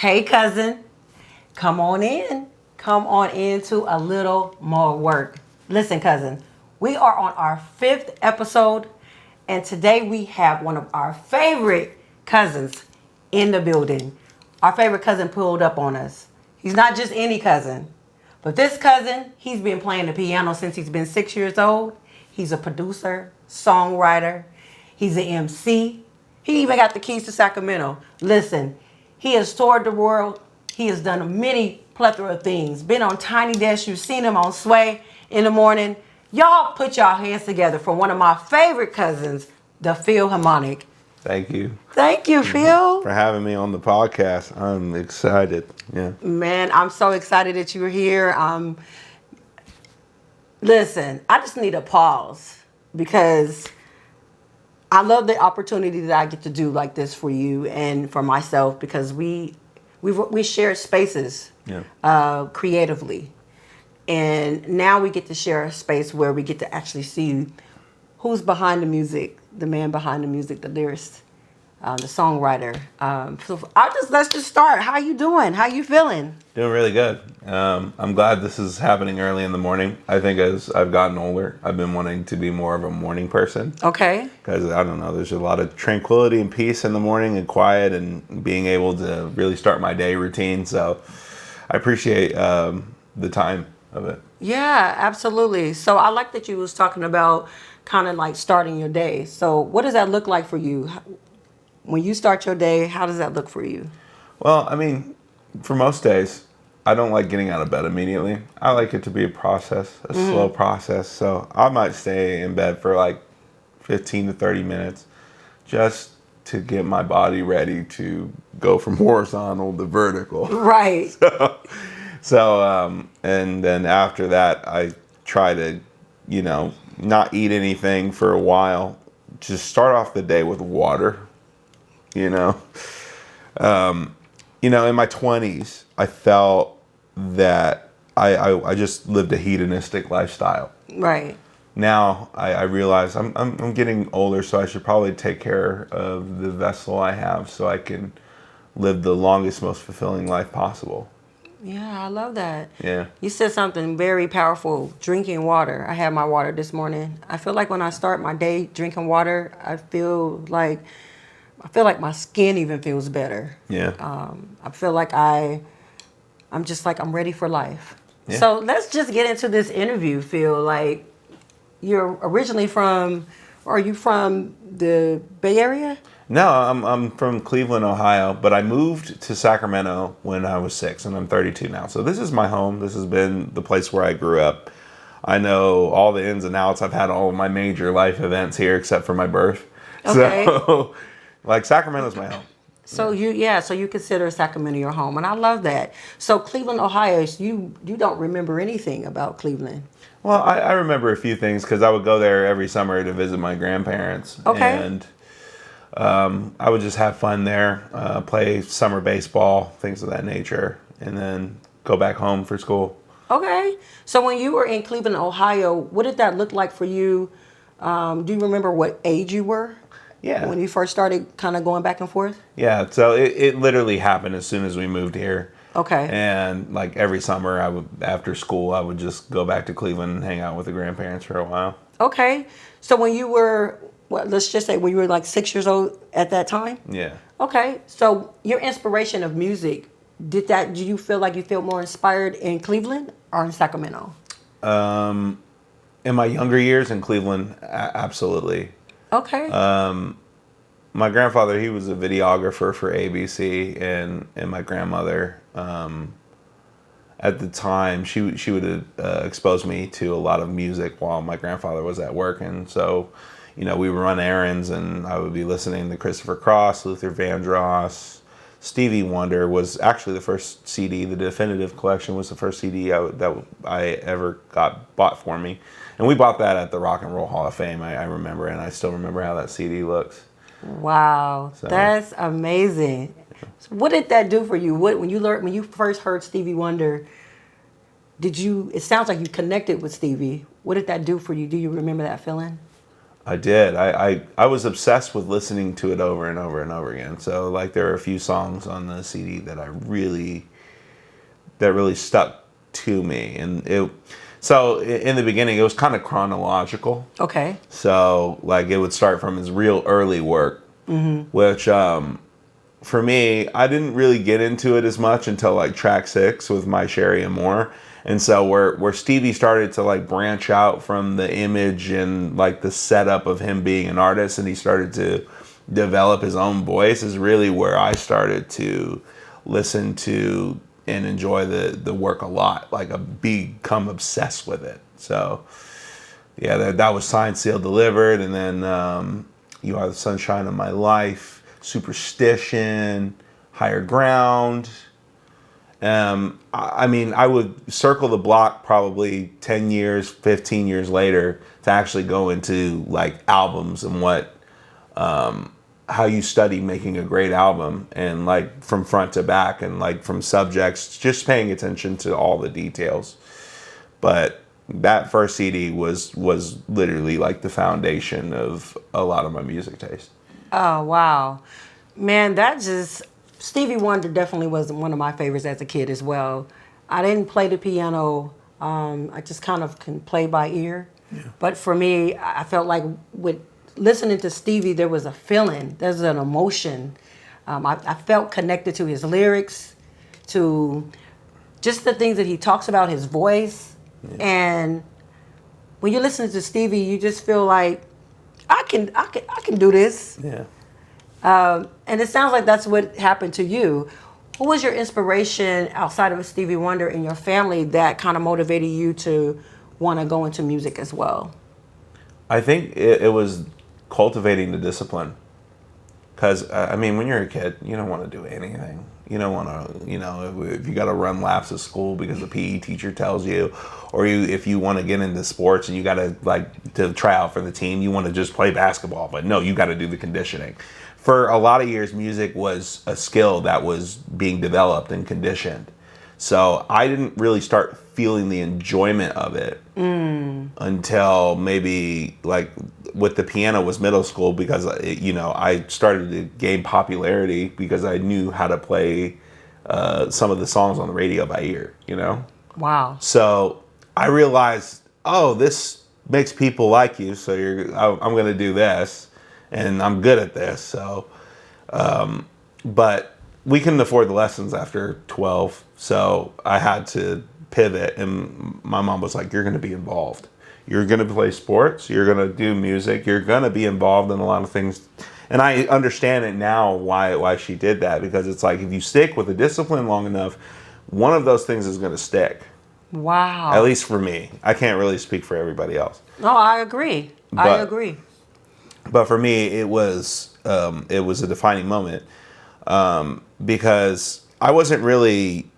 Hey, cousin, come on in. Come on into a little more work. Listen, cousin, we are on our fifth episode, and today we have one of our favorite cousins in the building. Our favorite cousin pulled up on us. He's not just any cousin, but this cousin, he's been playing the piano since he's been 6 years old. He's a producer, songwriter, he's an MC. He even got the keys to Sacramento. Listen, he has toured the world. He has done many plethora of things. Been on Tiny Desk. You've seen him on Sway in the morning. Y'all put y'all hands together for one of my favorite cousins, the Philharmonic. Thank you. Thank you, Phil. For having me on the podcast. I'm excited. Yeah. Man, I'm so excited that you're here. Listen, I just need a pause because I love the opportunity that I get to do like this for you and for myself because we share spaces creatively. And now we get to share a space where we get to actually see who's behind the music, the man behind the music, the lyricist, the songwriter. So let's just start. How you doing? How you feeling? Doing really good. I'm glad this is happening early in the morning. I think as I've gotten older, I've been wanting to be more of a morning person. Okay. Because, I don't know, there's a lot of tranquility and peace in the morning and quiet and being able to really start my day routine. So I appreciate the time of it. Yeah, absolutely. So I like that you was talking about kind of like starting your day. So what does that look like for you? When you start your day, how does that look for you? Well, I mean, for most days, I don't like getting out of bed immediately. I like it to be a process, a slow process. So I might stay in bed for like 15 to 30 minutes just to get my body ready to go from horizontal to vertical. Right. And then after that, I try to, not eat anything for a while. Just start off the day with water, in my 20s, I felt that I just lived a hedonistic lifestyle. Right. Now I realize I'm getting older, so I should probably take care of the vessel I have so I can live the longest, most fulfilling life possible. Yeah, I love that. Yeah. You said something very powerful, drinking water. I had my water this morning. I feel like when I start my day drinking water, I feel like my skin even feels better. Yeah. I feel like I'm ready for life. Yeah. So let's just get into this interview, Phil. Like, you're originally are you from the Bay Area? No, I'm from Cleveland, Ohio, but I moved to Sacramento when I was 6, and I'm 32 now. So this is my home. This has been the place where I grew up. I know all the ins and outs. I've had all of my major life events here except for my birth. Okay. So, Sacramento's my home. So you consider Sacramento your home, and I love that. So Cleveland, Ohio, you don't remember anything about Cleveland? Well, I remember a few things because I would go there every summer to visit my grandparents. Okay. And I would just have fun there, play summer baseball, things of that nature, and then go back home for school. Okay. So when you were in Cleveland, Ohio, what did that look like for you? Do you remember what age you were? Yeah. When you first started kind of going back and forth? Yeah, so it literally happened as soon as we moved here. Okay. And like every summer, after school, I would just go back to Cleveland and hang out with the grandparents for a while. Okay. So when you were, let's just say when you were like 6 years old at that time? Yeah. Okay. So your inspiration of music, do you feel like you feel more inspired in Cleveland or in Sacramento? In my younger years in Cleveland, absolutely. Okay. My grandfather, he was a videographer for ABC, and my grandmother, at the time, she would expose me to a lot of music while my grandfather was at work, and so, we would run errands, and I would be listening to Christopher Cross, Luther Vandross. Stevie Wonder was actually the first CD. The Definitive Collection was the first CD that I ever got bought for me. And we bought that at the Rock and Roll Hall of Fame, I remember, and I still remember how that CD looks. Wow, so. That's amazing. So what did that do for you? When you first heard Stevie Wonder, it sounds like you connected with Stevie. What did that do for you? Do you remember that feeling? I did. I was obsessed with listening to it over and over and over again. So like there are a few songs on the CD that really stuck to me. And so in the beginning it was kind of chronological. Okay. So like it would start from his real early work, which for me, I didn't really get into it as much until like track 6 with My Sherry and More. And so where Stevie started to like branch out from the image and like the setup of him being an artist, and he started to develop his own voice, is really where I started to listen to and enjoy the work a lot, like become obsessed with it. So yeah, that was Signed, Sealed, Delivered, and then You Are the Sunshine of My Life, Superstition, Higher Ground. I mean, I would circle the block probably 10 years, 15 years later to actually go into like albums and how you study making a great album, and like from front to back, and like from subjects, just paying attention to all the details. But that first CD was literally like the foundation of a lot of my music taste. Oh, wow. Man, Stevie Wonder definitely was one of my favorites as a kid as well. I didn't play the piano. I just kind of can play by ear. Yeah. But for me, I felt like with listening to Stevie, there was a feeling, there's an emotion. I felt connected to his lyrics, to just the things that he talks about, his voice. Yeah. And when you're listening to Stevie, you just feel like, I can do this. Yeah. And it sounds like that's what happened to you. Who was your inspiration outside of Stevie Wonder in your family that kind of motivated you to want to go into music as well? I think it was cultivating the discipline. Because, I mean, when you're a kid, you don't want to do anything. You don't want to, if you got to run laps at school because the PE teacher tells you, or if you want to get into sports and you got to try out for the team, you want to just play basketball. But no, you got to do the conditioning. For a lot of years, music was a skill that was being developed and conditioned. So I didn't really start feeling the enjoyment of it until maybe like with the piano was middle school, because I started to gain popularity because I knew how to play some of the songs on the radio by ear. Wow. So I realized, oh, this makes people like you. So I'm going to do this, and I'm good at this. So, but we couldn't afford the lessons after 12, so I had to pivot, and my mom was like, you're going to be involved. You're going to play sports, you're going to do music, you're going to be involved in a lot of things. And I understand it now why she did that, because it's like if you stick with the discipline long enough, one of those things is going to stick. Wow. At least for me. I can't really speak for everybody else. No, I agree. I agree. But for me, it was a defining moment. Because I wasn't really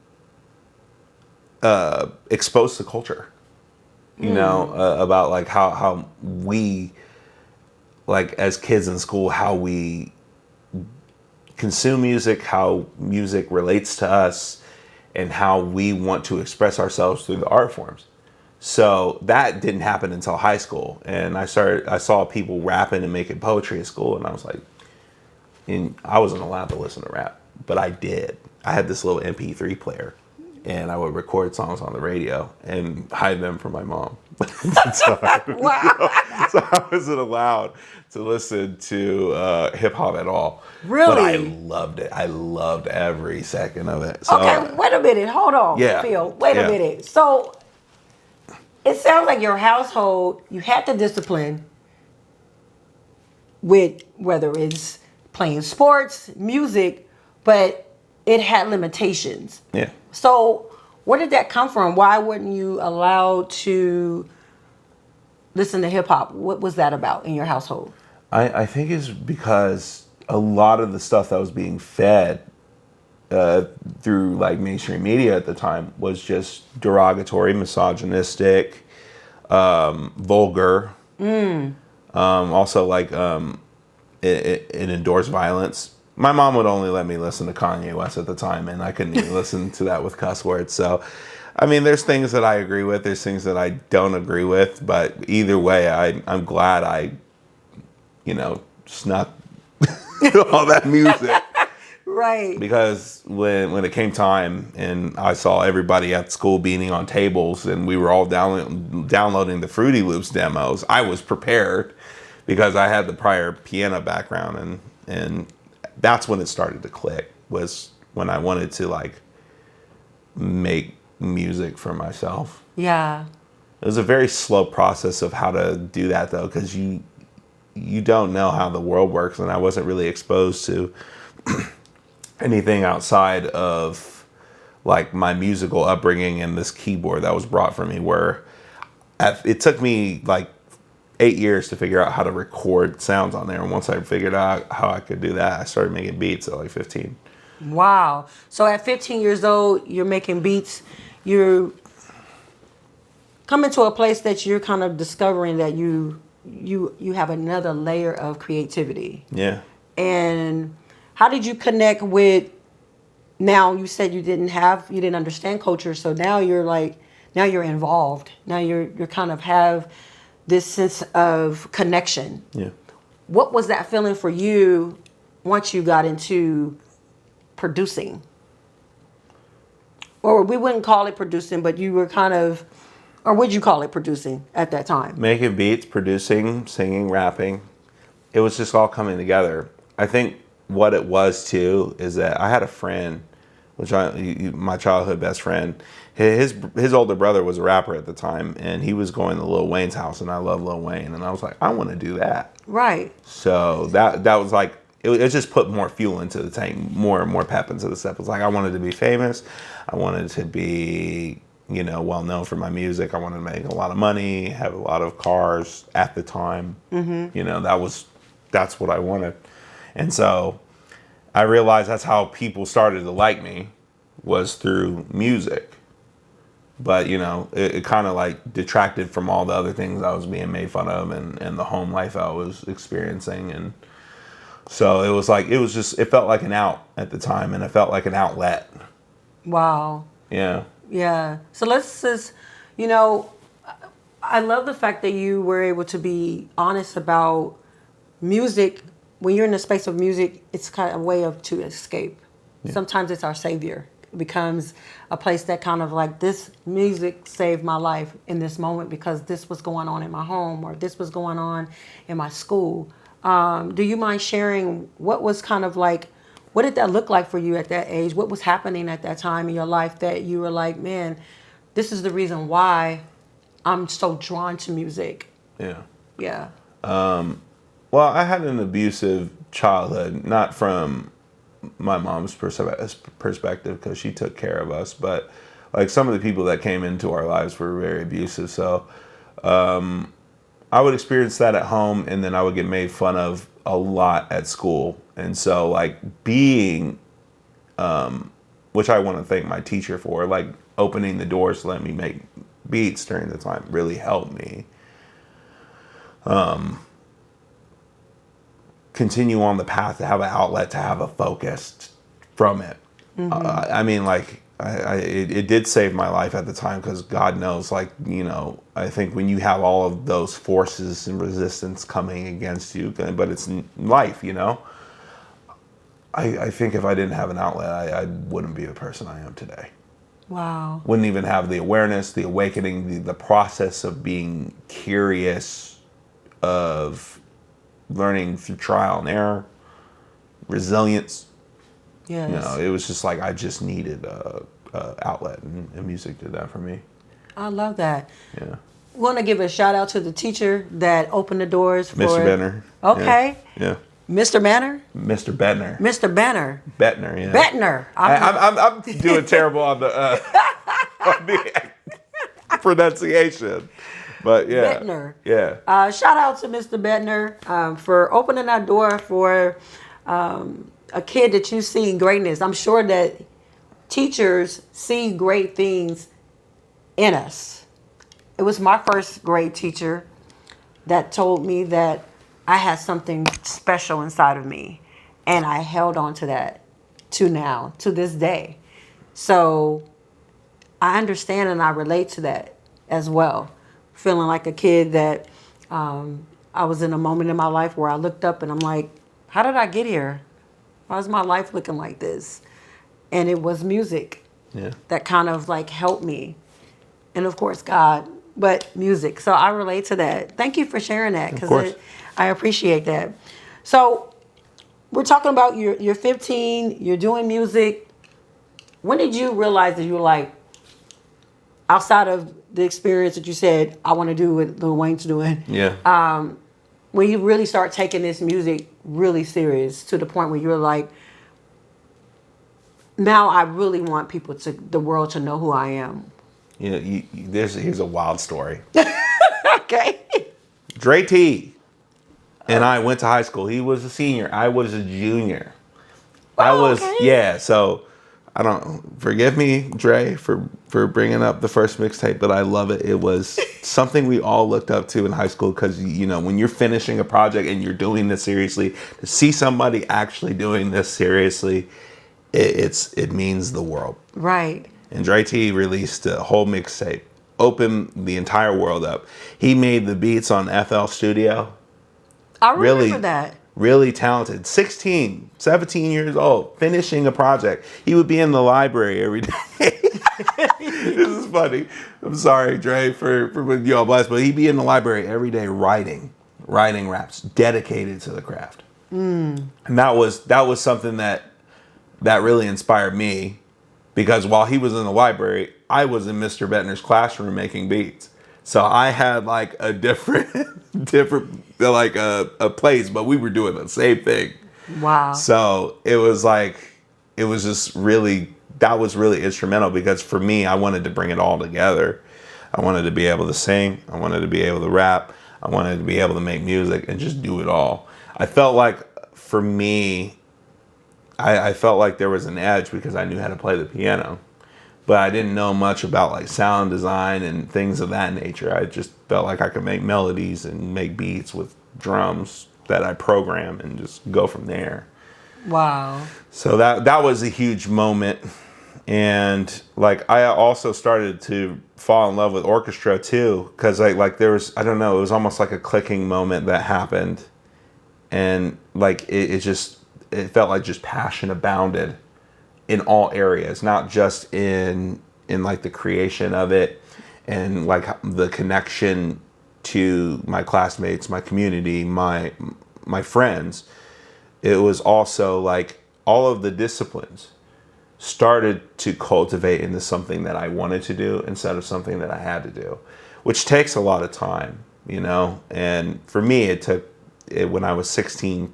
exposed to culture, about like how we, like as kids in school, how we consume music, how music relates to us, and how we want to express ourselves through the art forms. So that didn't happen until high school, and I saw people rapping and making poetry at school, and I was like, and I wasn't allowed to listen to rap, but I did. I had this little MP3 player, and I would record songs on the radio and hide them from my mom. So I wasn't allowed to listen to hip hop at all. Really? But I loved it. I loved every second of it. So, okay, wait a minute. Hold on, yeah, Phil. Wait a minute. So it sounds like your household, you had the discipline with whether it's playing sports, music, but it had limitations. Yeah. So where did that come from? Why weren't you allowed to listen to hip hop? What was that about in your household? I think it's because a lot of the stuff that was being fed through like mainstream media at the time was just derogatory, misogynistic, vulgar. Also like it endorsed violence. My mom would only let me listen to Kanye West at the time, and I couldn't even listen to that with cuss words. So, I mean, there's things that I agree with, there's things that I don't agree with, but either way, I'm glad I snuck all that music. Right. Because when it came time and I saw everybody at school beating on tables and we were all downloading the Fruity Loops demos, I was prepared because I had the prior piano background, and that's when it started to click, was when I wanted to like make music for myself. Yeah. It was a very slow process of how to do that though, because you don't know how the world works, and I wasn't really exposed to anything outside of like my musical upbringing and this keyboard that was brought for me, where it took me like 8 years to figure out how to record sounds on there. And once I figured out how I could do that, I started making beats at like 15. Wow. So at 15 years old, you're making beats. You're coming to a place that you're kind of discovering that you have another layer of creativity. Yeah. And how did you connect with, now you said you didn't understand culture, so now you're involved. Now you're kind of have this sense of connection. Yeah. What was that feeling for you once you got into producing? Or we wouldn't call it producing, but you were kind of, or would you call it producing at that time? Making beats, producing, singing, rapping. It was just all coming together. I think what it was too is that I had a friend, my childhood best friend. His older brother was a rapper at the time, and he was going to Lil Wayne's house, and I love Lil Wayne, and I was like, I want to do that. Right. So that was like, it just put more fuel into the tank, more and more pep into the step. It was like, I wanted to be famous. I wanted to be, well known for my music. I wanted to make a lot of money, have a lot of cars at the time. Mm-hmm. That's what I wanted. And so I realized that's how people started to like me, was through music. But, it kind of like detracted from all the other things I was being made fun of, and the home life I was experiencing. And so it felt like an out at the time, and it felt like an outlet. Wow. Yeah. Yeah. So let's just, I love the fact that you were able to be honest about music. When you're in the space of music, it's kind of a way to escape. Yeah. Sometimes it's our savior. It becomes a place that kind of like, this music saved my life in this moment because this was going on in my home, or this was going on in my school. Do you mind sharing what was kind of like, what did that look like for you at that age? What was happening at that time in your life that you were like, man, this is the reason why I'm so drawn to music? Yeah. Yeah. Well, I had an abusive childhood, not from my mom's perspective, because she took care of us, but like some of the people that came into our lives were very abusive. So I would experience that at home, and then I would get made fun of a lot at school. And so like being, which I want to thank my teacher for, like opening the doors to let me make beats during the time really helped me continue on the path, to have an outlet, to have a focus from it. Mm-hmm. I mean, like, it did save my life at the time, because God knows, like, I think when you have all of those forces and resistance coming against you, but it's life, I think if I didn't have an outlet, I wouldn't be the person I am today. Wow. Wouldn't even have the awareness, the awakening, the process of being curious, of learning through trial and error, resilience. Yes. It was just like I just needed a outlet, and music did that for me. I love that. Yeah. Want to give a shout out to the teacher that opened the doors for Mr. Benner. Okay. Yeah. Mr. Banner? Mr. Bettner. Mr. Benner. Bettner, yeah. Bettner. I'm doing terrible on the pronunciation. But yeah. Bettner. Yeah. Shout out to Mr. Bettner for opening that door for a kid that you see greatness. I'm sure that teachers see great things in us. It was my first grade teacher that told me that I had something special inside of me, and I held on to that to this day. So I understand and I relate to that as well. Feeling like a kid that I was in a moment in my life where I looked up and I'm like, how did I get here? Why is my life looking like this? And it was music Yeah. that kind of like helped me. And of course, God, but music. So I relate to that. Thank you for sharing that Of course. because I appreciate that. So we're talking about you're 15, you're doing music. When did you realize that you were like, outside of the experience that you said, I want to do what Lil Wayne's doing? Yeah. When you really start taking this music really serious to the point where you're like, now I really want the world to know who I am. You know, here's a wild story. Okay. Dre T and I went to high school. He was a senior. I was a junior. Okay. Yeah. So I don't forgive me, Dre, for bringing up the first mixtape, but I love it. It was something we all looked up to in high school because you know when you're finishing a project and you're doing this seriously, to see somebody actually doing this seriously, it means the world. Right. And Dre T released a whole mixtape, opened the entire world up. He made the beats on FL Studio. I remember that. Really talented. 16, 17 years old, finishing a project. He would be in the library every day. This is funny. I'm sorry, Dre, for putting you all blessed, but he'd be in the library every day writing raps, dedicated to the craft. And that was something that really inspired me, because while he was in the library, I was in Mr. Bettner's classroom making beats. So I had like a different like a place, but we were doing the same thing. Wow. So it was just really, that was really instrumental, because for me, I wanted to bring it all together. I wanted to be able to sing. I wanted to be able to rap. I wanted to be able to make music and just do it all. I felt like for me, I felt like there was an edge because I knew how to play the piano, but I didn't know much about like sound design and things of that nature. I just felt like I could make melodies and make beats with drums that I program and just go from there. Wow. So that was a huge moment. And like I also started to fall in love with orchestra too, because like there was, I don't know, it was almost like a clicking moment that happened, and like it felt like just passion abounded in all areas, not just in like the creation of it and like the connection to my classmates, my community, my friends. It was also like all of the disciplines started to cultivate into something that I wanted to do instead of something that I had to do, which takes a lot of time, you know? And for me, when I was 16,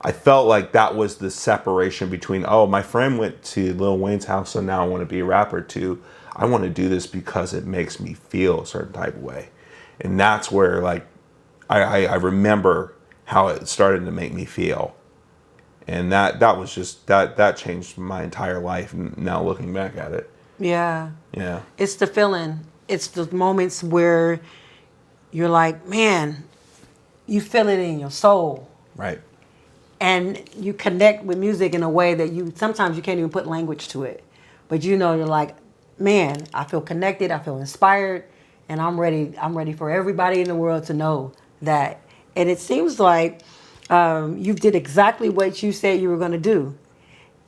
I felt like that was the separation between, oh, my friend went to Lil Wayne's house, so now I want to be a rapper, to I want to do this because it makes me feel a certain type of way. And that's where like I remember how it started to make me feel. And that was just that changed my entire life, now looking back at it. Yeah. Yeah. It's the feeling. It's the moments where you're like, man, you feel it in your soul. Right. And you connect with music in a way that sometimes you can't even put language to it. But you know, you're like, man, I feel connected, I feel inspired, and I'm ready for everybody in the world to know that. And it seems like you did exactly what you said you were going to do.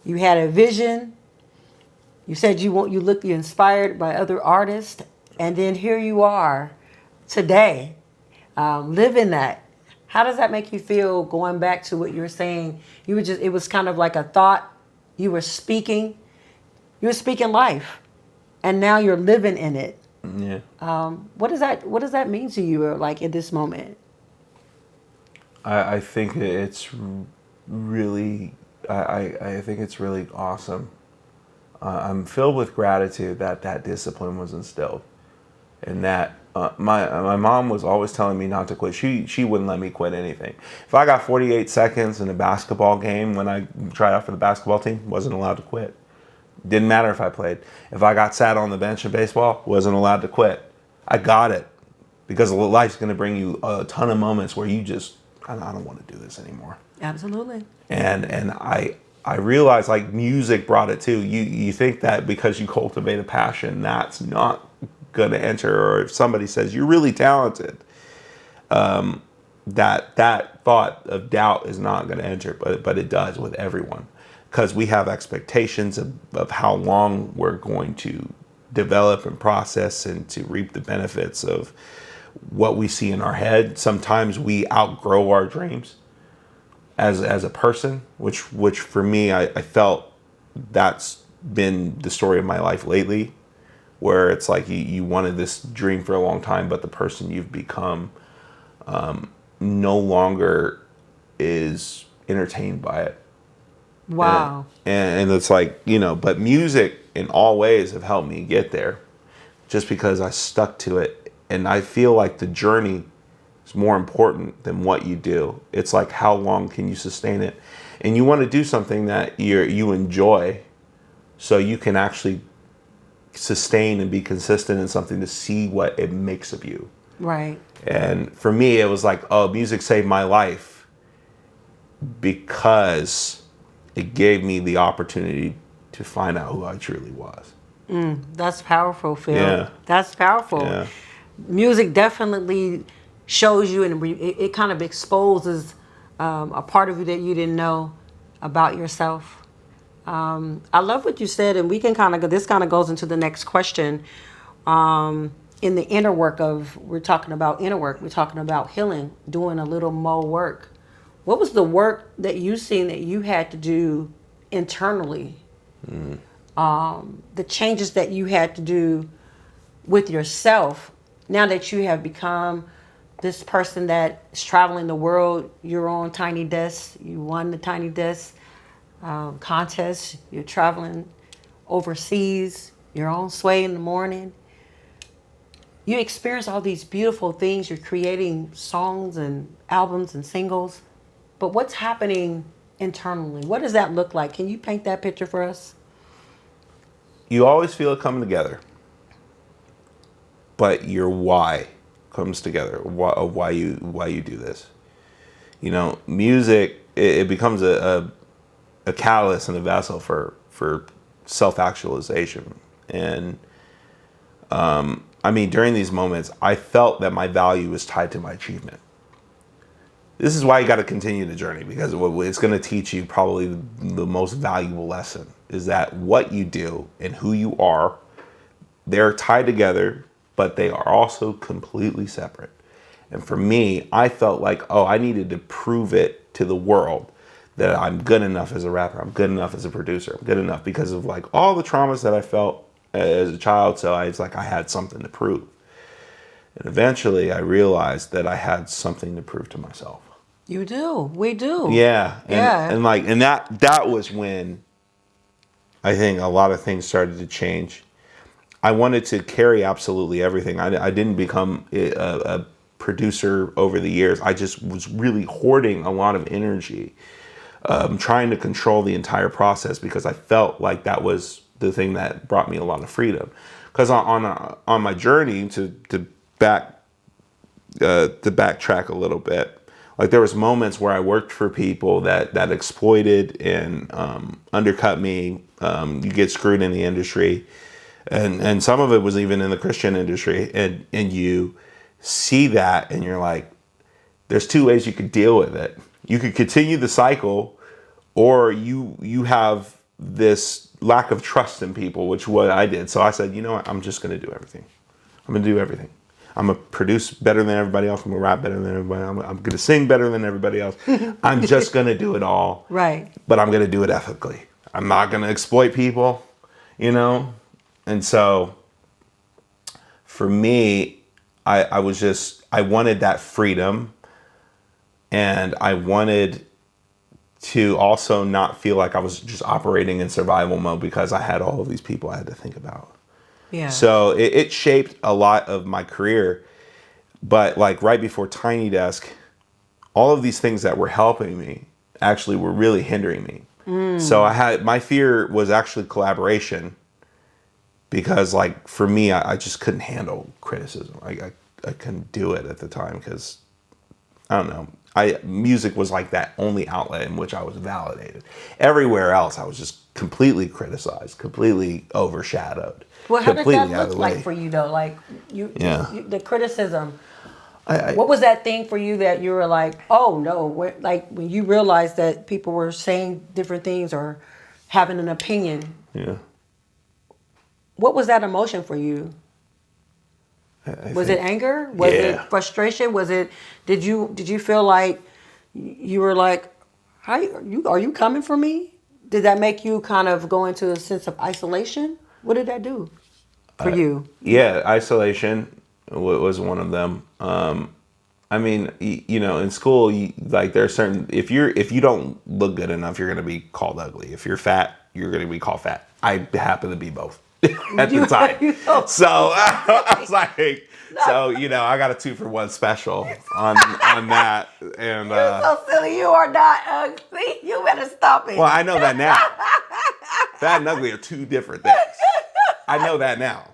You had a vision. You said you're inspired by other artists, and then here you are today, living that. How does that make you feel, going back to what you were saying? It was kind of like a thought. You were speaking life, and now you're living in it. Yeah. What does that mean to you, like in this moment? I think it's really, I think it's really awesome. I'm filled with gratitude that discipline was instilled, and that my mom was always telling me not to quit. She wouldn't let me quit anything. If I got 48 seconds in a basketball game when I tried out for the basketball team, wasn't allowed to quit. Didn't matter if I played. If I got sat on the bench in baseball, wasn't allowed to quit. I got it, because life's going to bring you a ton of moments where you just, I don't want to do this anymore. Absolutely. And I realized like music brought it too. You think that because you cultivate a passion, that's not going to enter, or if somebody says you're really talented, that thought of doubt is not going to enter, but it does with everyone, because we have expectations of how long we're going to develop and process and to reap the benefits of what we see in our head. Sometimes we outgrow our dreams as a person, which for me, I felt that's been the story of my life lately, where it's like you wanted this dream for a long time, but the person you've become no longer is entertained by it. Wow. And it's like, but music in all ways have helped me get there, just because I stuck to it. And I feel like the journey is more important than what you do. It's like, how long can you sustain it? And you want to do something that you enjoy, so you can actually sustain and be consistent in something to see what it makes of you. Right. And for me, it was like, oh, music saved my life because it gave me the opportunity to find out who I truly was. That's powerful, Phil. Yeah. That's powerful. Yeah. Music definitely shows you, and it kind of exposes a part of you that you didn't know about yourself. I love what you said, and we can this kind of goes into the next question. In the inner work we're talking about inner work, we're talking about healing, doing a little more work. What was the work that you seen that you had to do internally? The changes that you had to do with yourself now that you have become this person that is traveling the world. You're on Tiny Desk. You won the Tiny Desk contest. You're traveling overseas. You're on Sway in the morning. You experience all these beautiful things. You're creating songs and albums and singles. But what's happening internally? What does that look like? Can you paint that picture for us? You always feel it coming together, but your why comes together. Why you do this? Music, it becomes a catalyst and a vessel for self-actualization. And during these moments, I felt that my value was tied to my achievement. This is why you got to continue the journey, because it's going to teach you probably the most valuable lesson is that what you do and who you are, they're tied together, but they are also completely separate. And for me, I felt like, I needed to prove it to the world that I'm good enough as a rapper. I'm good enough as a producer. I'm good enough because of like all the traumas that I felt as a child. So I had something to prove. And eventually I realized that I had something to prove to myself. You do. We do. Yeah. Yeah. And that was when I think a lot of things started to change. I wanted to carry absolutely everything. I didn't become a producer over the years. I just was really hoarding a lot of energy, trying to control the entire process, because I felt like that was the thing that brought me a lot of freedom. Because on my journey to backtrack a little bit, like there was moments where I worked for people that exploited and undercut me. You get screwed in the industry, and some of it was even in the Christian industry, and you see that and you're like, there's two ways you could deal with it. You could continue the cycle, or you have this lack of trust in people, which what I did. So I said, you know what, I'm just going to do everything. I'm going to do everything. I'm going to produce better than everybody else. I'm going to rap better than everybody. I'm going to sing better than everybody else. I'm just going to do it all. Right. But I'm going to do it ethically. I'm not going to exploit people, And so for me, I wanted that freedom, and I wanted to also not feel like I was just operating in survival mode because I had all of these people I had to think about. yeah. So it shaped a lot of my career. But like right before Tiny Desk, all of these things that were helping me actually were really hindering me. So my fear was actually collaboration, because like for me, I just couldn't handle criticism. I couldn't do it at the time because I don't know. Music was like that only outlet in which I was validated. Everywhere else, I was just completely criticized, completely overshadowed. Well, how did completely that look like for you though? Like the criticism. What was that thing for you that you were like, oh no, like when you realized that people were saying different things or having an opinion? Yeah. What was that emotion for you? Was it anger? Was it frustration? Was it? Did you feel like you were like, "How are you coming for me?" Did that make you kind of go into a sense of isolation? What did that do for you? Yeah, isolation was one of them. I mean, in school, like there's certain if you don't look good enough, you're gonna be called ugly. If you're fat, you're gonna be called fat. I happen to be both at the time. So I was like, so I got a 2-for-1 special on that, and You're so silly. You are not ugly. You better stop it. well, I know that now. Fat and ugly are two different things. I know that now,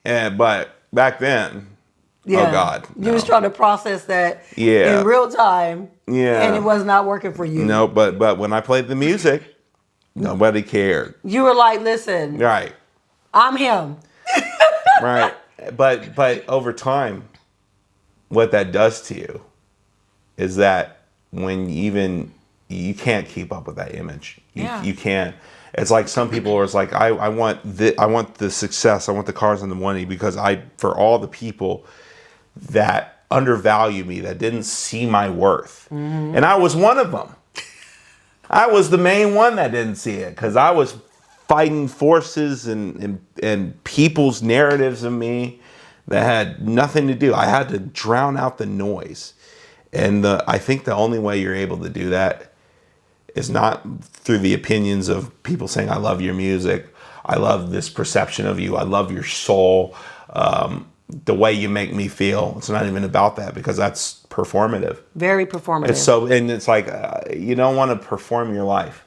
but back then. Yeah. Oh God! You was trying to process that in real time. Yeah. And it was not working for you. No, but when I played the music, nobody cared. You were like, listen, Right. I'm him. Right. But over time, what that does to you is that when you can't keep up with that image. You can't. It's like some people are like, I want the success, I want the cars and the money because for all the people that undervalue me, that didn't see my worth. Mm-hmm. And I was one of them. I was the main one that didn't see it because I was fighting forces and people's narratives of me that had nothing to do. I had to drown out the noise. And I think the only way you're able to do that is not through the opinions of people saying, I love your music. I love this perception of you. I love your soul. The way you make me feel. It's not even about that because that's performative. Very performative. It's like you don't want to perform your life.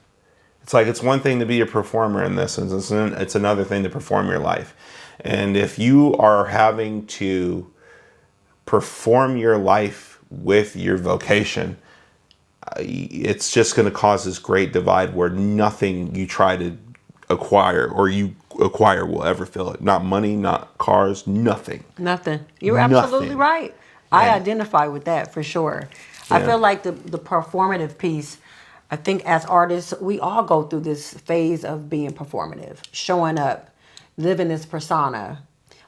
It's like it's one thing to be a performer in this, and it's another thing to perform your life. And if you are having to perform your life with your vocation, it's just going to cause this great divide where nothing you try to acquire or you acquire will ever fill it. Not money, not cars, nothing. Nothing. You're absolutely right. I identify with that for sure. Yeah. I feel like the performative piece, I think as artists, we all go through this phase of being performative, showing up, living this persona.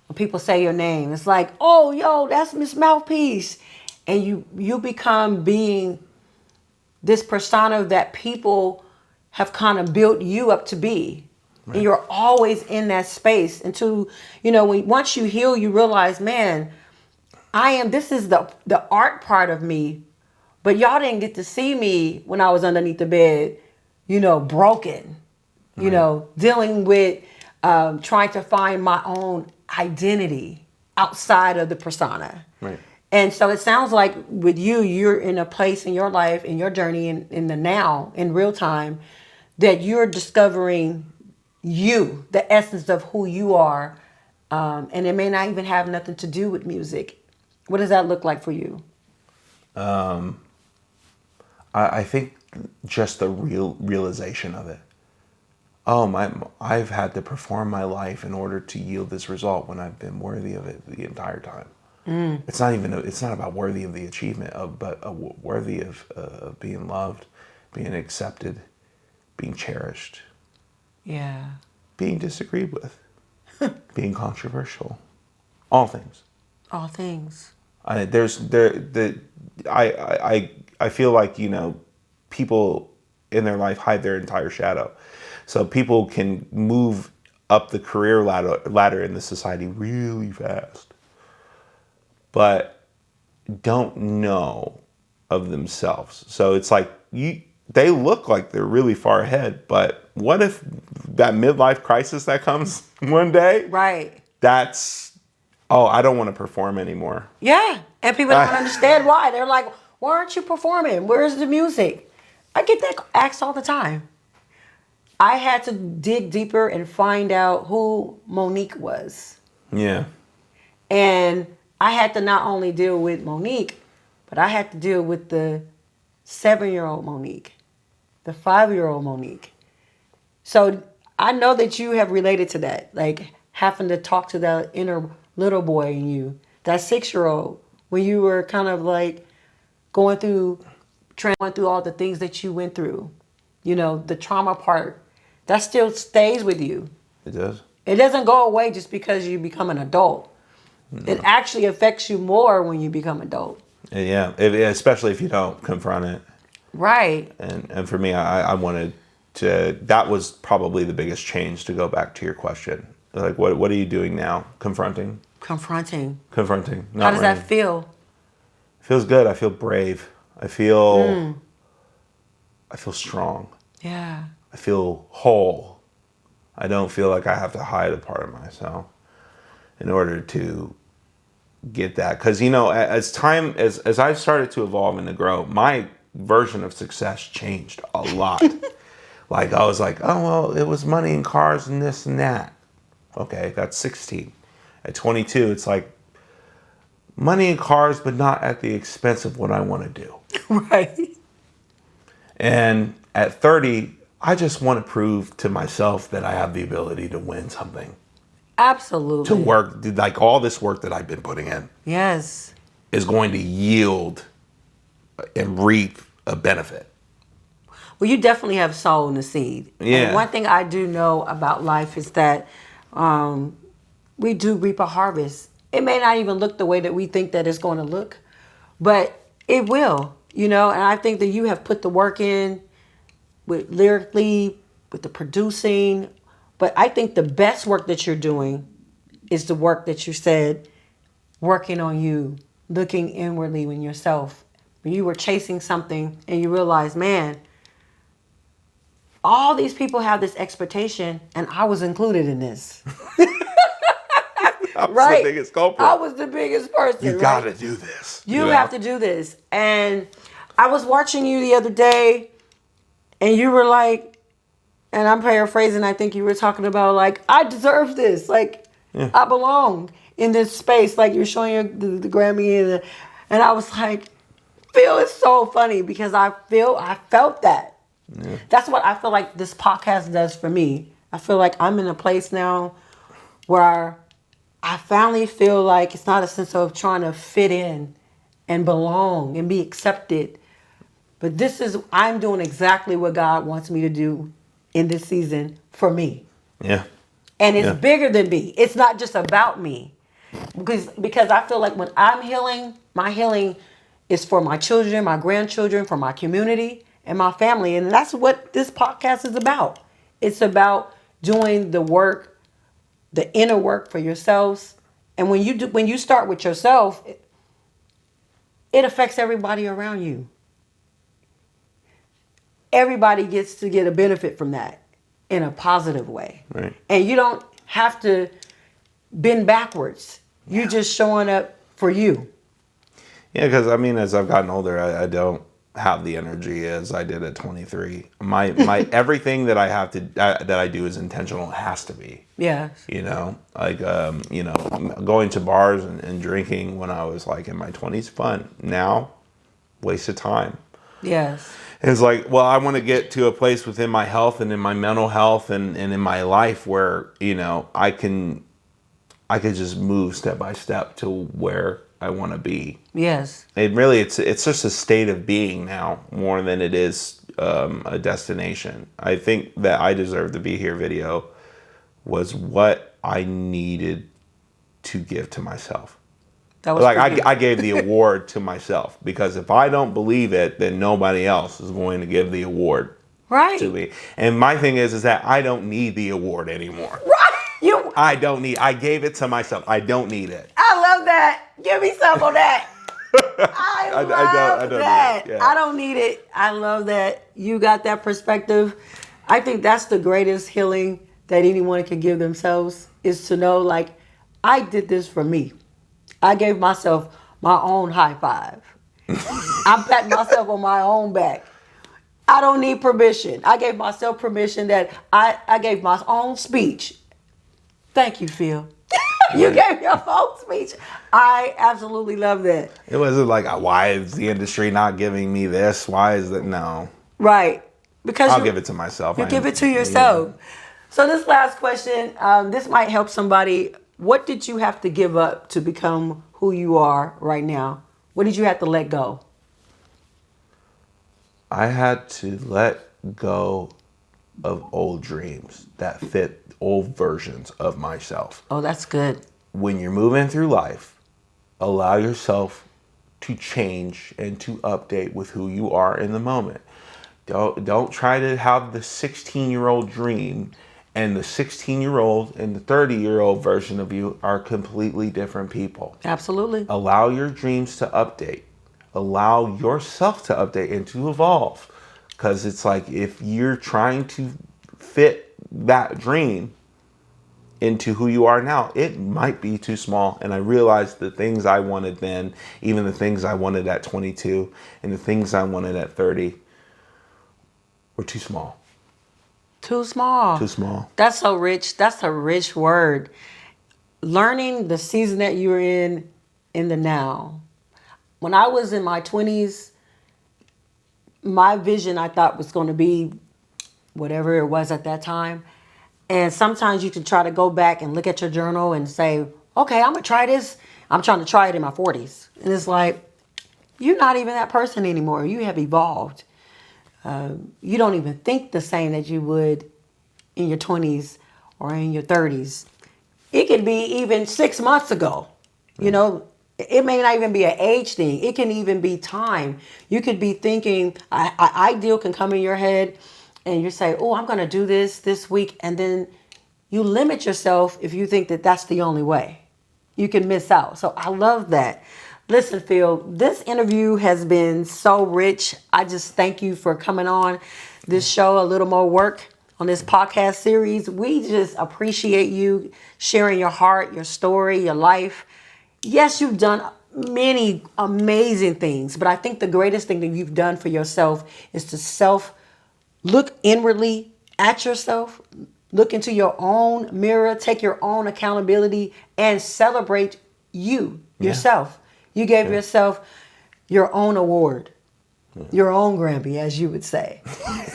When people say your name, it's like, oh, yo, that's Miss Mouthpiece. And you become being this persona that people have kind of built you up to be. Right. And you're always in that space until, once you heal, you realize, man, this is the art part of me, but y'all didn't get to see me when I was underneath the bed, broken, right. Dealing with trying to find my own identity outside of the persona. Right. And so it sounds like with you're in a place in your life, in your journey, in the now, in real time, that you're discovering you, the essence of who you are. And it may not even have nothing to do with music. What does that look like for you? I think just the realization of it. I've had to perform my life in order to yield this result when I've been worthy of it the entire time. Mm. It's not about worthy of the achievement, but worthy of being loved, being accepted, being cherished. Yeah. Being disagreed with, being controversial, all things. All things. I feel like people in their life hide their entire shadow, so people can move up the career ladder in the society really fast, but don't know of themselves. So it's like they look like they're really far ahead, but what if that midlife crisis that comes one day? Right. I don't want to perform anymore. Yeah. And people don't understand why. They're like, why aren't you performing? Where's the music? I get that asked all the time. I had to dig deeper and find out who Monique was. Yeah. And I had to not only deal with Monique, but I had to deal with the 7-year-old Monique, the 5-year-old Monique. So I know that you have related to that, like having to talk to that inner little boy in you, that 6-year-old when you were kind of like going through all the things that you went through, the trauma part, that still stays with you. It does. It doesn't go away just because you become an adult. No. It actually affects you more when you become adult. Yeah, especially if you don't confront it. Right. And for me, I wanted to, that was probably the biggest change, to go back to your question. Like, what are you doing now? Confronting. Confronting. How does that feel? It feels good. I feel brave. I feel strong. Yeah. I feel whole. I don't feel like I have to hide a part of myself in order to get that. Because, as I started to evolve and to grow, my version of success changed a lot. Like, I was like, oh, well, it was money and cars and this and that. Okay, that's 16. At 22, it's like money and cars, but not at the expense of what I want to do. Right. And at 30, I just want to prove to myself that I have the ability to win something. Absolutely. To work, like all this work that I've been putting in. Yes. Is going to yield and reap a benefit. Well, you definitely have sown the seed. Yeah. And one thing I do know about life is that we do reap a harvest. It may not even look the way that we think that it's going to look, but it will, and I think that you have put the work in with lyrically, with the producing, but I think the best work that you're doing is the work that you said, working on you, looking inwardly in yourself. When you were chasing something and you realized, man, all these people have this expectation and I was included in this. I was the biggest culprit. I was the biggest person. You got to do this. You have to do this. And I was watching you the other day and you were like, and I'm paraphrasing, I think you were talking about like, I deserve this. Like, I belong in this space. Like you're showing the Grammy and I was like, Phil is so funny because I felt that. Yeah. That's what I feel like this podcast does for me. I feel like I'm in a place now where I finally feel like it's not a sense of trying to fit in and belong and be accepted. But I'm doing exactly what God wants me to do in this season for me. Yeah. And it's bigger than me. It's not just about me. Because I feel like when I'm healing, my healing is for my children, my grandchildren, for my community, and my family. And that's what this podcast is about. It's about doing the work, the inner work for yourselves. And when you start with yourself, it affects everybody around you. Everybody gets to get a benefit from that in a positive way. Right. And you don't have to bend backwards. You're just showing up for you. Yeah, because as I've gotten older, I don't have the energy as I did at 23. My everything that I have to that I do is intentional. It has to be. Yes. Going to bars and drinking when I was like in my 20s, fun. Now, waste of time. Yes. It's like, well, I want to get to a place within my health and in my mental health and in my life where I could just move step by step to where I want to be. Yes. It's just a state of being now more than it is a destination. I think that I Deserve to Be Here video was what I needed to give to myself. That was I gave the award to myself because if I don't believe it, then nobody else is going to give the award to me. And my thing is that I don't need the award anymore. Right. I gave it to myself. I don't need it. I love that. Give me some of that. I love that. Yeah. I don't need it. I love that you got that perspective. I think that's the greatest healing that anyone can give themselves is to know, like, I did this for me. I gave myself my own high five. I pat myself on my own back. I don't need permission. I gave myself permission that I gave my own speech. Thank you, Phil. You gave your own speech. I absolutely love that. It wasn't like, why is the industry not giving me this? Why is that? No. Right. Because I'll give it to myself. You give it to yourself. Yeah. So this last question, this might help somebody. What did you have to give up to become who you are right now? What did you have to let go? I had to let go of old dreams that fit old versions of myself. Oh, that's good. When you're moving through life, allow yourself to change and to update with who you are in the moment. Don't try to have the 16-year-old dream, and the 16-year-old and the 30-year-old version of you are completely different people. Absolutely. Allow your dreams to update. Allow yourself to update and to evolve. Because it's like, if you're trying to fit that dream into who you are now, it might be too small. And I realized the things I wanted then, even the things I wanted at 22 and the things I wanted at 30, were too small. Too small. Too small. That's so rich. That's a rich word. Learning the season that you're in the now. When I was in my 20s, my vision, I thought, was going to be whatever it was at that time. And sometimes you can try to go back and look at your journal and say, okay, I'm going to try this. I'm trying to try it in my 40s. And it's like, you're not even that person anymore. You have evolved. You don't even think the same that you would in your 20s or in your 30s. It could be even 6 months ago. You know, it may not even be an age thing. It can even be time. You could be thinking, an ideal can come in your head and you say, oh, I'm going to do this week. And then you limit yourself if you think that that's the only way. You can miss out. So I love that. Listen, Phil, this interview has been so rich. I just thank you for coming on this show, A Little More Work, on this podcast series. We just appreciate you sharing your heart, your story, your life. Yes, you've done many amazing things, but I think the greatest thing that you've done for yourself is to look inwardly at yourself, look into your own mirror, take your own accountability, and celebrate yourself. You gave yourself your own award, your own Grammy, as you would say.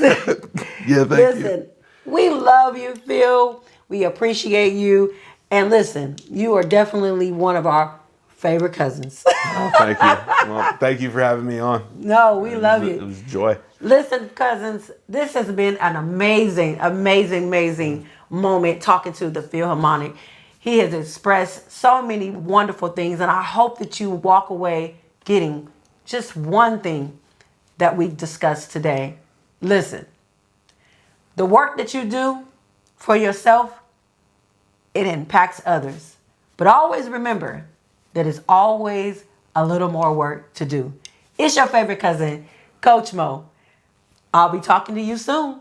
Yeah, thank Listen, you. we love you, Phil. We appreciate you. And listen, you are definitely one of our favorite cousins. Oh, thank you. Well, thank you for having me on. No, we love you. It was joy. Listen, cousins, this has been an amazing, amazing, amazing moment talking to the Philharmonic. He has expressed so many wonderful things, and I hope that you walk away getting just one thing that we discussed today. Listen, the work that you do for yourself, it impacts others. But always remember that it's always a little more work to do. It's your favorite cousin, Coach Mo. I'll be talking to you soon.